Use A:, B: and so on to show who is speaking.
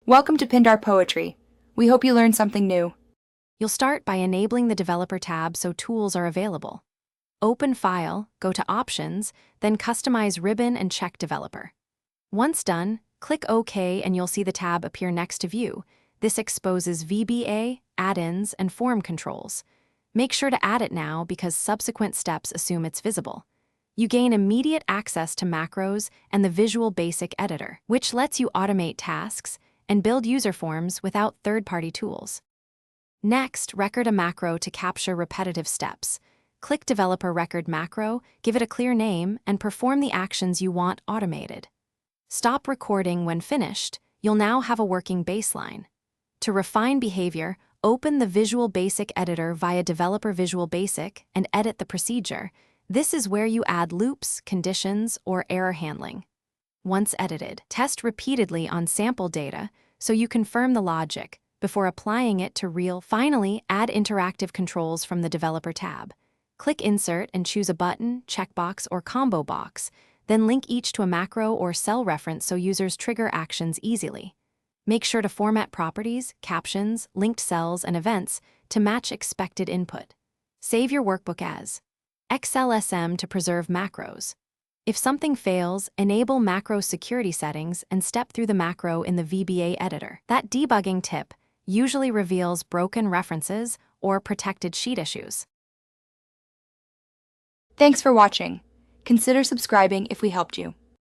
A: Welcome to Pindar Poetry. We hope you learned something new.
B: You'll start by enabling the Developer tab so tools are available. Open File, go to Options, then Customize Ribbon and check Developer. Once done, click OK and you'll see the tab appear next to View. This exposes VBA, add-ins, and form controls. Make sure to add it now because subsequent steps assume it's visible. You gain immediate access to macros and the Visual Basic editor, which lets you automate tasks and build user forms without third-party tools. Next, record a macro to capture repetitive steps. Click Developer Record Macro, give it a clear name, and perform the actions you want automated. Stop recording when finished. You'll now have a working baseline. To refine behavior, open the Visual Basic editor via Developer Visual Basic and edit the procedure. This is where you add loops, conditions, or error handling. Once edited, test repeatedly on sample data so you confirm the logic before applying it to real. Finally, add interactive controls from the Developer tab. Click Insert and choose a button, checkbox, or combo box, then link each to a macro or cell reference so users trigger actions easily. Make sure to format properties, captions, linked cells, and events to match expected input. Save your workbook as XLSM to preserve macros. If something fails, enable macro security settings and step through the macro in the VBA editor. That debugging tip usually reveals broken references or protected sheet issues.
A: Thanks for watching. Consider subscribing if we helped you.